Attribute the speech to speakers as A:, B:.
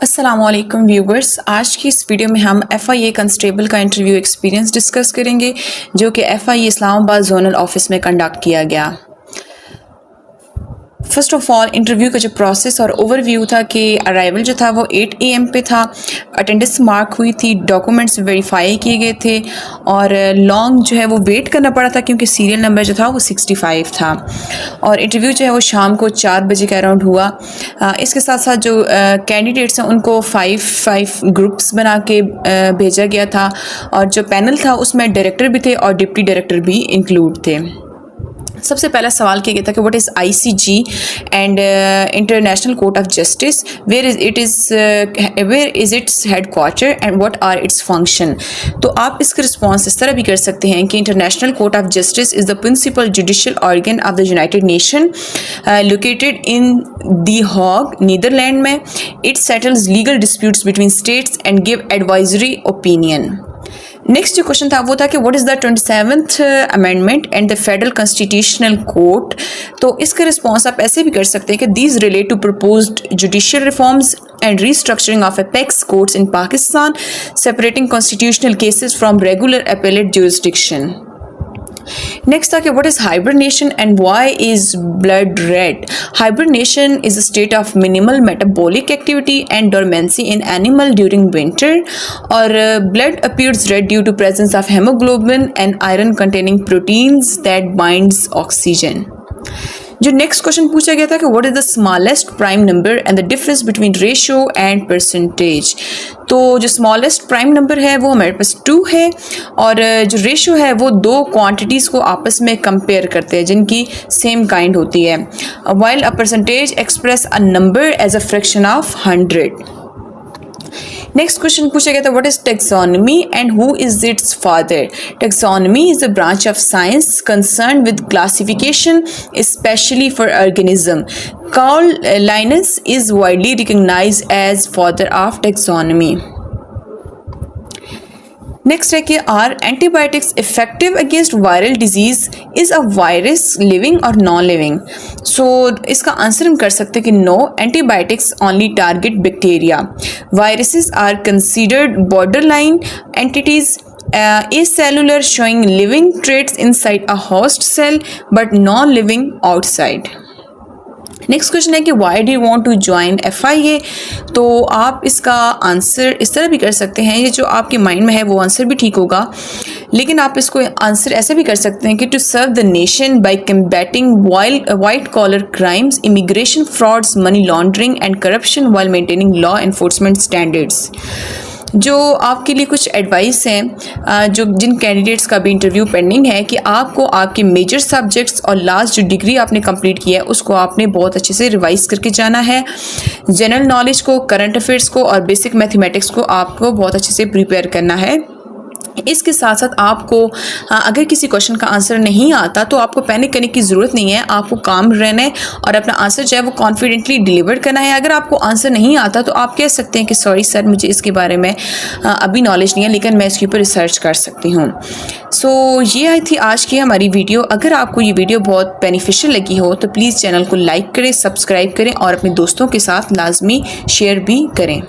A: अस्सलामुअलैकुम व्यूवर्स, आज की इस वीडियो में हम FIA कंस्टेबल का इंटरव्यू एक्सपीरियंस डिस्कस करेंगे जो कि FIA इस्लामाबाद जोनल ऑफिस में कंडक्ट किया गया। फ़र्स्ट ऑफ़ ऑल इंटरव्यू का जो प्रोसेस और ओवरव्यू था कि अराइवल जो था वो 8 AM पे था, अटेंडेंस मार्क हुई थी, डॉक्यूमेंट्स वेरीफाई किए गए थे और लॉन्ग जो है वो वेट करना पड़ा था क्योंकि सीरियल नंबर जो था वो 65 था और इंटरव्यू जो है वो शाम को 4 बजे के अराउंड हुआ। इसके साथ साथ जो कैंडिडेट्स हैं उनको 5 ग्रुप्स बना के भेजा गया था और जो पैनल था उसमें डायरेक्टर भी थे और डिप्टी डायरेक्टर भी इंक्लूड थे। सबसे पहला सवाल किया गया था कि what is ICJ and International Court of Justice, where is its headquarter and what are its function. तो आप इसका रिस्पॉन्स इस तरह भी कर सकते हैं कि International Court of Justice is the principal judicial organ of the United Nation located in the Hague Netherland में। It settles legal disputes between states and give advisory opinion. Next जो क्वेश्चन था वो था कि what is the 27th amendment and the Federal Constitutional Court. तो इसका response आप ऐसे भी कर सकते हैं कि these relate to proposed judicial reforms and restructuring of apex courts in Pakistan, separating constitutional cases from regular appellate jurisdiction. Next था कि what is hibernation and why is blood red. Hibernation is a state of minimal metabolic activity and dormancy in animal during winter और blood appears red due to presence of haemoglobin and iron containing proteins that binds oxygen. जो next question पूछा गया था कि what is the smallest prime number and the difference between ratio and percentage. तो जो smallest prime number है वो हमारे पास 2 है और जो रेशियो है वो 2 क्वांटिटीज़ को आपस में कंपेयर करते हैं जिनकी सेम काइंड होती है, while a percentage express a number as a fraction of 100। Next question पूछा गया था what is taxonomy and who is its father. Taxonomy is a branch of science concern with classification specially for organism. Carl Linnaeus is widely recognised as father of taxonomy. Next है कि are antibiotics effective against viral disease, is a virus living और non living. So इसका answer हम कर सकते हैं कि no, antibiotics only target bacteria. Viruses are considered borderline entities, acellular showing living traits inside a host cell but non-living outside। Next question है कि why do you want to join FIA। तो आप इसका आंसर इस तरह भी कर सकते हैं, ये जो आपके माइंड में है वो आंसर भी ठीक होगा, लेकिन आप इसको आंसर ऐसे भी कर सकते हैं कि to serve the nation by combating white collar crimes, immigration frauds, money laundering and corruption while maintaining law enforcement standards. जो आपके लिए कुछ एडवाइस हैं जो जिन कैंडिडेट्स का भी इंटरव्यू पेंडिंग है कि आपको आपके मेजर सब्जेक्ट्स और लास्ट जो डिग्री आपने कंप्लीट किया है उसको आपने बहुत अच्छे से रिवाइज करके जाना है। जनरल नॉलेज को, करंट अफेयर्स को और बेसिक मैथमेटिक्स को आपको बहुत अच्छे से प्रिपेयर करना है। इसके साथ साथ आपको अगर किसी क्वेश्चन का आंसर नहीं आता तो आपको पैनिक करने की ज़रूरत नहीं है, आपको काम रहना है और अपना आंसर जो है वो कॉन्फिडेंटली डिलीवर करना है। अगर आपको आंसर नहीं आता तो आप कह सकते हैं कि सॉरी सर, मुझे इसके बारे में अभी नॉलेज नहीं है लेकिन मैं इसके ऊपर रिसर्च कर सकती हूँ। सो ये आई थी आज की हमारी वीडियो। अगर आपको ये वीडियो बहुत बेनिफिशियल लगी हो तो प्लीज़ चैनल को लाइक करें, सब्सक्राइब करें और अपने दोस्तों के साथ लाजमी शेयर भी करें।